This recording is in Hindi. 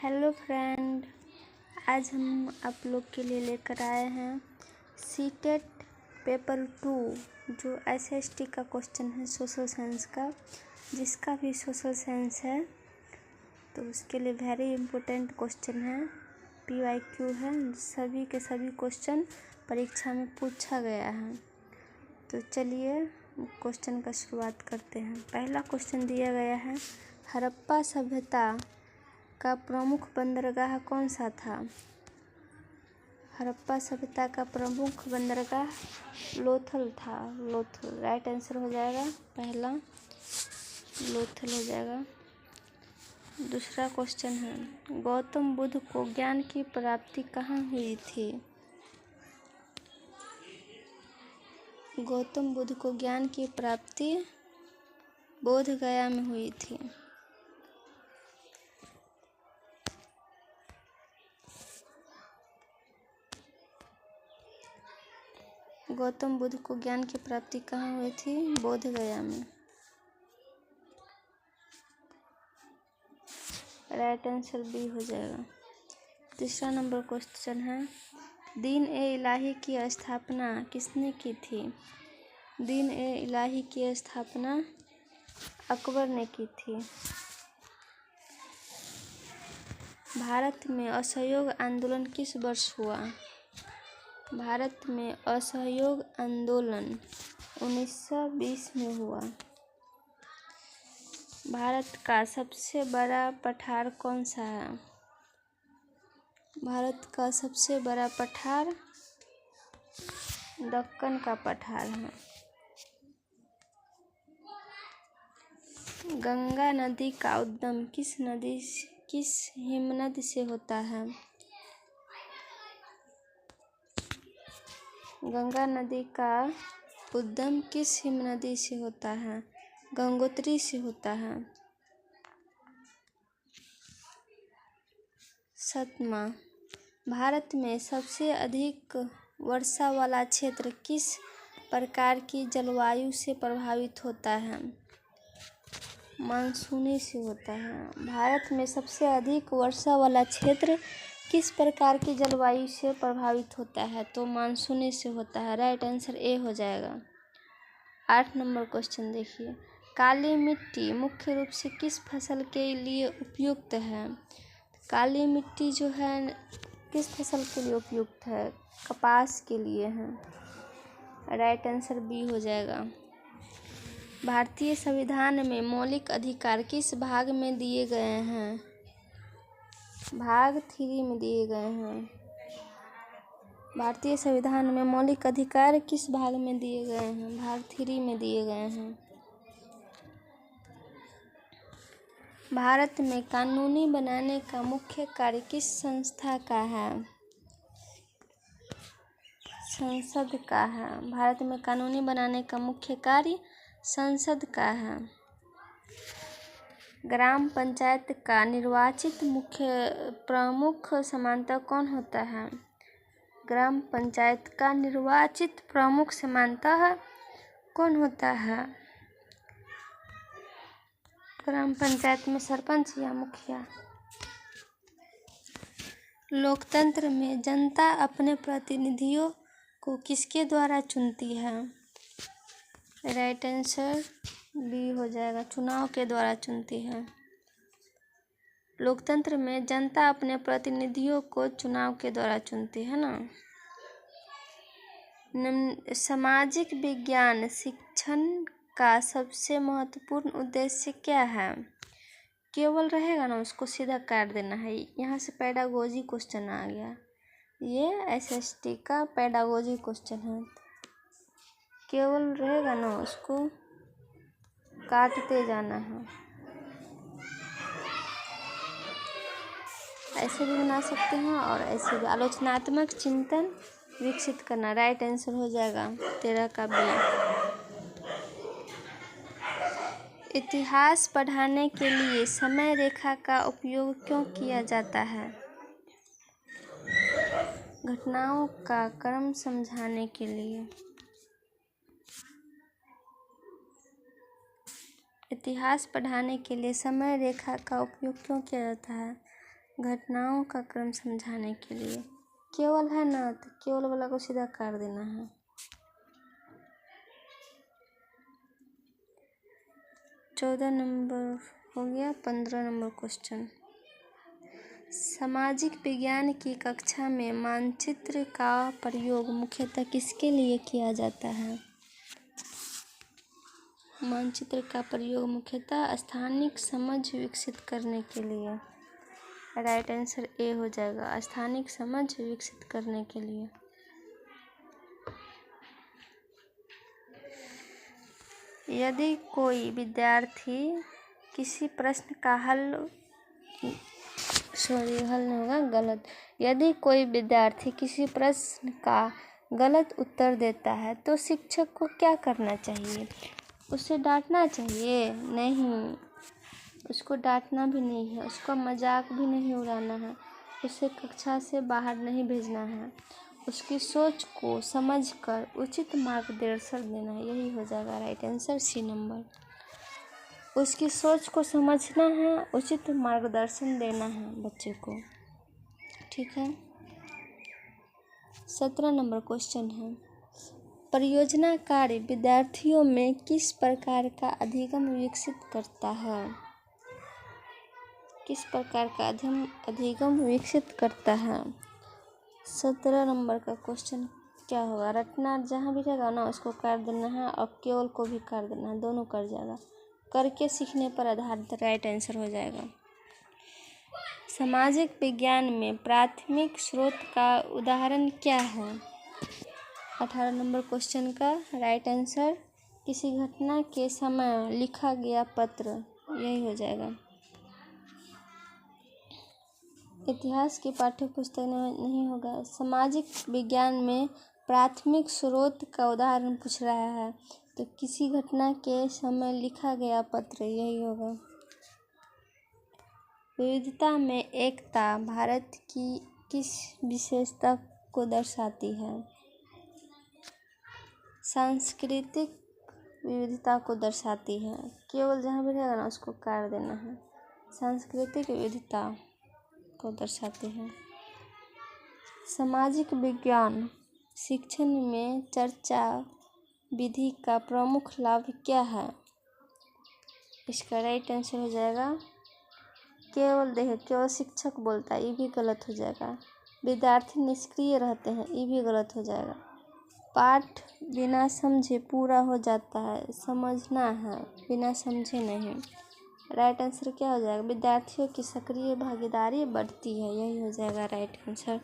हेलो फ्रेंड, आज हम आप लोग के लिए लेकर आए हैं सीटेट पेपर 2 जो एसएसटी का क्वेश्चन है सोशल साइंस का, जिसका भी सोशल साइंस है तो उसके लिए वेरी इम्पोर्टेंट क्वेश्चन है। पीवाईक्यू है, सभी के सभी क्वेश्चन परीक्षा में पूछा गया है। तो चलिए क्वेश्चन का शुरुआत करते हैं। पहला क्वेश्चन दिया गया है, हड़प्पा सभ्यता का प्रमुख बंदरगाह कौन सा था? हड़प्पा सभ्यता का प्रमुख बंदरगाह लोथल था। लोथल राइट आंसर हो जाएगा, पहला लोथल हो जाएगा। दूसरा क्वेश्चन है, गौतम बुद्ध को ज्ञान की प्राप्ति कहाँ हुई थी? गौतम बुद्ध को ज्ञान की प्राप्ति बोध गया में हुई थी। गौतम बुद्ध को ज्ञान की प्राप्ति कहाँ हुई थी? बोध गया में। राइट आंसर बी हो जाएगा। तीसरा नंबर क्वेश्चन है, दीन ए इलाही की स्थापना किसने की थी? दीन ए इलाही की स्थापना अकबर ने की थी। भारत में असहयोग आंदोलन किस वर्ष हुआ? भारत में असहयोग आंदोलन 1920 में हुआ। भारत का सबसे बड़ा पठार कौन सा है? भारत का सबसे बड़ा पठार दक्कन का पठार है। गंगा नदी का उद्गम किस हिमनद से होता है? गंगा नदी का उद्गम किस हिमनदी से होता है? गंगोत्री से होता है। सातवां, भारत में सबसे अधिक वर्षा वाला क्षेत्र किस प्रकार की जलवायु से प्रभावित होता है? मानसूनी से होता है। भारत में सबसे अधिक वर्षा वाला क्षेत्र किस प्रकार की जलवायु से प्रभावित होता है? तो मानसूनी से होता है। राइट आंसर ए हो जाएगा। 8 नंबर क्वेश्चन देखिए, काली मिट्टी मुख्य रूप से किस फसल के लिए उपयुक्त है? काली मिट्टी जो है किस फसल के लिए उपयुक्त है? कपास के लिए है। राइट आंसर बी हो जाएगा। भारतीय संविधान में मौलिक अधिकार किस भाग में दिए गए हैं? भाग 3 में दिए गए हैं। भारतीय संविधान में मौलिक अधिकार किस भाग में दिए गए हैं? भाग 3 में दिए गए हैं। भारत में कानूनी बनाने का मुख्य कार्य किस संस्था का है? संसद का है। भारत में कानूनी बनाने का मुख्य कार्य संसद का है। ग्राम पंचायत का निर्वाचित प्रमुख समांतर कौन होता है? ग्राम पंचायत का निर्वाचित प्रमुख समांतर कौन होता है? ग्राम पंचायत में सरपंच या मुखिया। लोकतंत्र में जनता अपने प्रतिनिधियों को किसके द्वारा चुनती है? राइट आंसर बी हो जाएगा, चुनाव के द्वारा चुनती है। लोकतंत्र में जनता अपने प्रतिनिधियों को चुनाव के द्वारा चुनती है ना। सामाजिक विज्ञान शिक्षण का सबसे महत्वपूर्ण उद्देश्य क्या है? केवल रहेगा ना, उसको सीधा काट देना है। यहाँ से पेडागोजी क्वेश्चन आ गया, ये एसएसटी का पेडागोजी क्वेश्चन है। केवल रहेगा ना, उसको काटते जाना है। ऐसे भी बना सकते हैं और ऐसे भी। आलोचनात्मक चिंतन विकसित करना। राइट आंसर हो जाएगा 13 का बी। इतिहास पढ़ाने के लिए समय रेखा का उपयोग क्यों किया जाता है? घटनाओं का क्रम समझाने के लिए। इतिहास पढ़ाने के लिए समय रेखा का उपयोग क्यों किया जाता है? घटनाओं का क्रम समझाने के लिए। केवल है ना, तो केवल वाला को सीधा काट देना है। चौदह नंबर हो गया। 15 नंबर क्वेश्चन, सामाजिक विज्ञान की कक्षा में मानचित्र का प्रयोग मुख्यतः किसके लिए किया जाता है? मानचित्र का प्रयोग मुख्यतः स्थानिक समझ विकसित करने के लिए। राइट आंसर ए हो जाएगा, स्थानिक समझ विकसित करने के लिए। यदि कोई विद्यार्थी किसी प्रश्न का हल नहीं होगा, गलत। यदि कोई विद्यार्थी किसी प्रश्न का गलत उत्तर देता है तो शिक्षक को क्या करना चाहिए? उसे डांटना चाहिए? नहीं, उसको डांटना भी नहीं है, उसका मजाक भी नहीं उड़ाना है, उसे कक्षा से बाहर नहीं भेजना है, उसकी सोच को समझकर उचित मार्गदर्शन देना है। यही हो जाएगा राइट आंसर, सी नंबर। उसकी सोच को समझना है, उचित मार्गदर्शन देना है बच्चे को। ठीक है। 17 नंबर क्वेश्चन है, परियोजना कार्य विद्यार्थियों में किस प्रकार का अधिगम विकसित करता है? किस प्रकार का अधिगम विकसित करता है? 17 नंबर का क्वेश्चन क्या होगा? रटना जहाँ भी रहेगा ना उसको काट देना है और केवल को भी काट देना है, दोनों कट जाएगा। करके सीखने पर आधारित राइट आंसर हो जाएगा। सामाजिक विज्ञान में प्राथमिक स्रोत का उदाहरण क्या है? 18 नंबर क्वेश्चन का राइट आंसर किसी घटना के समय लिखा गया पत्र, यही हो जाएगा। इतिहास की पाठ्य पुस्तक में नहीं होगा। सामाजिक विज्ञान में प्राथमिक स्रोत का उदाहरण पूछ रहा है तो किसी घटना के समय लिखा गया पत्र, यही होगा। विविधता में एकता भारत की किस विशेषता को दर्शाती है? सांस्कृतिक विविधता को दर्शाती है। केवल जहाँ भी रहेगा ना उसको काट देना है। सांस्कृतिक विविधता को दर्शाते हैं। सामाजिक विज्ञान शिक्षण में चर्चा विधि का प्रमुख लाभ क्या है? इसका राइट आंसर हो जाएगा केवल शिक्षक बोलता है, ये भी गलत हो जाएगा। विद्यार्थी निष्क्रिय रहते हैं, ये भी गलत हो जाएगा। पाठ बिना समझे पूरा हो जाता है, समझना है, बिना समझे नहीं। राइट आंसर क्या हो जाएगा? विद्यार्थियों की सक्रिय भागीदारी बढ़ती है, यही हो जाएगा राइट आंसर।